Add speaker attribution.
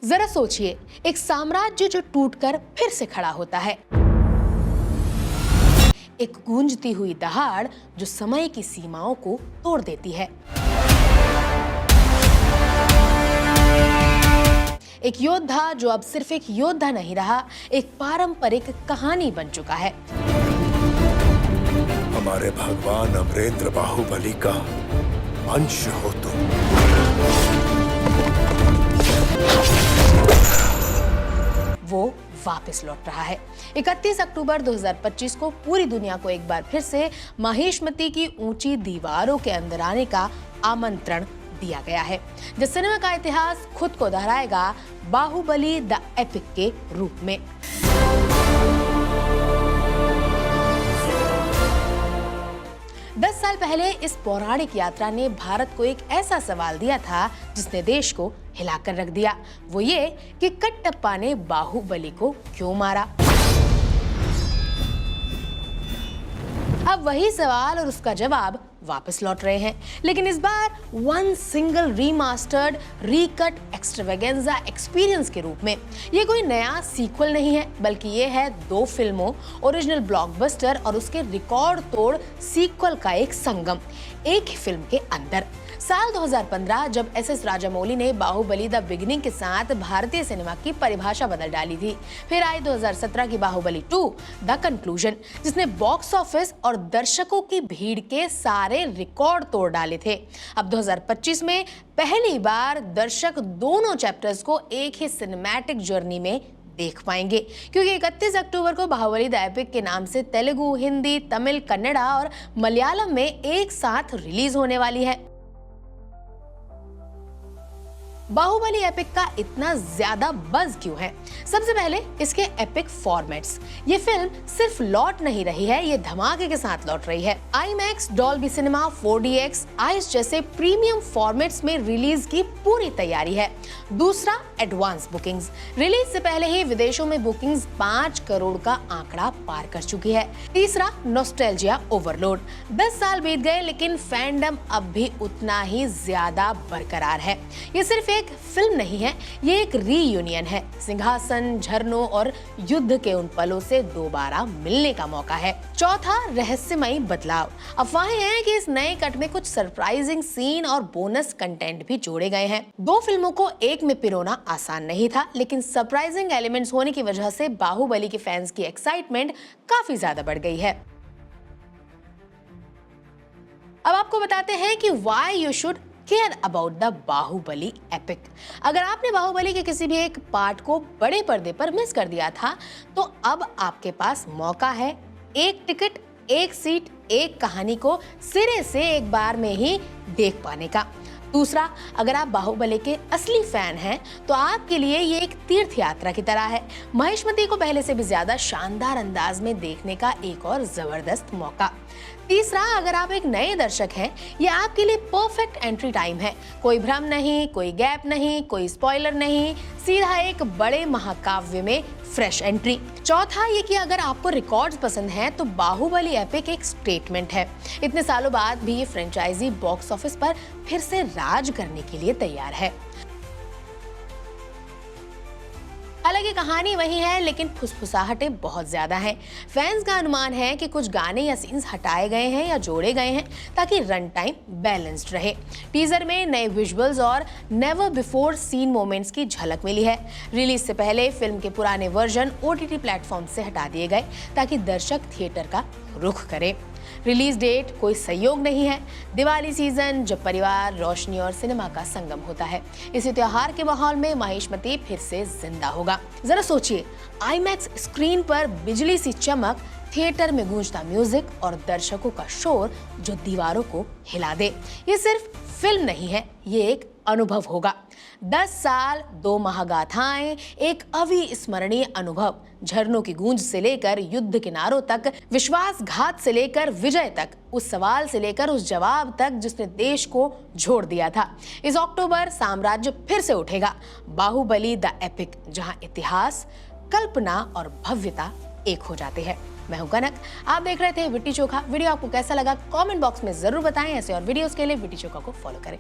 Speaker 1: जरा सोचिए, एक साम्राज्य जो टूटकर फिर से खड़ा होता है, एक गूंजती हुई दहाड़ जो समय की सीमाओं को तोड़ देती है, एक योद्धा जो अब सिर्फ एक योद्धा नहीं रहा, एक पारंपरिक कहानी बन चुका है।
Speaker 2: हमारे भगवान अमरेंद्र बाहुबली का अंश हो तुम।
Speaker 1: वो वापस लौट रहा है। 31 अक्टूबर 2025 को पूरी दुनिया को एक बार फिर से माहिष्मती की ऊंची दीवारों के अंदर आने का आमंत्रण दिया गया है, जिस सिनेमा का इतिहास खुद को दोहराएगा बाहुबली द एपिक के रूप में। दस साल पहले इस पौराणिक यात्रा ने भारत को एक ऐसा सवाल दिया था जिसने देश को हिलाकर रख दिया। वो ये कि कटप्पा ने बाहुबली को क्यों मारा। अब वही सवाल और उसका जवाब वापस लौट रहे हैं, लेकिन इस बार one single remastered recut extravaganza experience के रूप में। ये कोई नया सीक्वल नहीं है, बल्कि ये है दो फिल्मों, ओरिजिनल ब्लॉकबस्टर और उसके रिकॉर्ड तोड़ सीक्वल का एक संगम एक ही फिल्म के अंदर। साल 2015 जब एस राजामौली ने बाहुबली द बिगिनिंग के साथ भारतीय सिनेमा की परिभाषा बदल डाली थी। फिर आई 2017 की बाहुबली 2 द कंक्लूजन, जिसने बॉक्स ऑफिस और दर्शकों की भीड़ के सारे रिकॉर्ड तोड़ डाले थे। अब 2025 में पहली बार दर्शक दोनों चैप्टर्स को एक ही सिनेमैटिक जर्नी में देख पाएंगे, क्योंकि 31 अक्टूबर को बाहुबली द एपिक के नाम से तेलुगु, हिंदी, तमिल, कन्नड़ा और मलयालम में एक साथ रिलीज होने वाली है। बाहुबली एपिक का इतना ज्यादा बज़ क्यों है? सबसे पहले इसके एपिक फॉर्मेट्स। ये फिल्म सिर्फ लौट नहीं रही है, ये धमाके के साथ लौट रही है। IMAX, Dolby cinema, 4DX, ice जैसे प्रीमियम फॉर्मेट्स में रिलीज की पूरी तैयारी है। दूसरा, एडवांस बुकिंग्स। रिलीज से पहले ही विदेशों में बुकिंग्स 5 करोड़ का आंकड़ा पार कर चुकी है। तीसरा, नॉस्टैल्जिया ओवरलोड। 10 साल बीत गए लेकिन फैंडम अब भी उतना ही ज्यादा बरकरार है। ये सिर्फ एक फिल्म नहीं है, ये एक रीयूनियन है। सिंहासन, झरनों और युद्ध के उन पलों से दोबारा मिलने का मौका है। चौथा, रहस्यमयी बदलाव। अफवाहें हैं कि इस नए कट में कुछ सरप्राइजिंग सीन और बोनस कंटेंट भी जोड़े गए हैं। दो फिल्मों को एक में पिरोना आसान नहीं था, लेकिन सरप्राइजिंग एलिमेंट्स होने की वजह से बाहुबली के फैंस की एक्साइटमेंट काफी ज्यादा बढ़ गई है। अब आपको बताते हैं कि why you should care about the Baahubali epic. अगर आपने बाहुबली के किसी भी एक पार्ट को बड़े पर्दे पर मिस कर दिया था, तो अब आपके पास मौका है एक टिकट, एक सीट, एक कहानी को सिरे से एक बार में ही देख पाने का। दूसरा, अगर आप बाहुबली के असली फैन हैं, तो आपके लिए ये एक तीर्थ यात्रा की तरह है। महिष्मती को पहले से भी ज्यादा शानदार अंदाज में देखने का एक और जबरदस्त मौका। तीसरा, अगर आप एक नए दर्शक हैं, ये आपके लिए परफेक्ट एंट्री टाइम है। कोई भ्रम नहीं, कोई गैप नहीं, कोई स्पॉइलर नहीं, सीधा एक बड़े महाकाव्य में फ्रेश एंट्री। चौथा, ये कि अगर आपको रिकॉर्ड्स पसंद हैं, तो बाहुबली एपिक एक स्टेटमेंट है। इतने सालों बाद भी ये फ्रेंचाइजी बॉक्स ऑफिस पर फिर से राज करने के लिए तैयार है। हालांकि कहानी वही है, लेकिन फुसफुसाहटें बहुत ज्यादा हैं। फैंस का अनुमान है कि कुछ गाने या सीन्स हटाए गए हैं या जोड़े गए हैं ताकि रन टाइम बैलेंस्ड रहे। टीजर में नए विजुअल्स और नेवर बिफोर सीन मोमेंट्स की झलक मिली है। रिलीज से पहले फिल्म के पुराने वर्जन OTT प्लेटफॉर्म से हटा दिए गए ताकि दर्शक थिएटर का रुख करे। रिलीज डेट कोई संयोग नहीं है, दिवाली सीजन जब परिवार, रोशनी और सिनेमा का संगम होता है। इसी त्योहार के माहौल में महिष्मती फिर से जिंदा होगा। जरा सोचिए, IMAX स्क्रीन पर बिजली सी चमक, थिएटर में गूंजता म्यूजिक और दर्शकों का शोर जो दीवारों को हिला दे। ये सिर्फ फिल्म नहीं है, ये एक अनुभव होगा। 10 साल, 2 महागाथाएं, एक अविस्मरणीय अनुभव। झरनों की गूंज से लेकर युद्ध किनारों तक, विश्वासघात से लेकर विजय तक, उस सवाल से लेकर उस जवाब तक जिसने देश को झोड़ दिया था। इस अक्टूबर साम्राज्य फिर से उठेगा, बाहुबली द एपिक, जहां इतिहास, कल्पना और भव्यता एक हो जाते हैं। मैं हूं कनक, आप देख रहे थे विट्टी चोखा। वीडियो आपको कैसा लगा कमेंट बॉक्स में जरूर बताएं। ऐसे और वीडियोस के लिए विट्टी चोखा को फॉलो करें।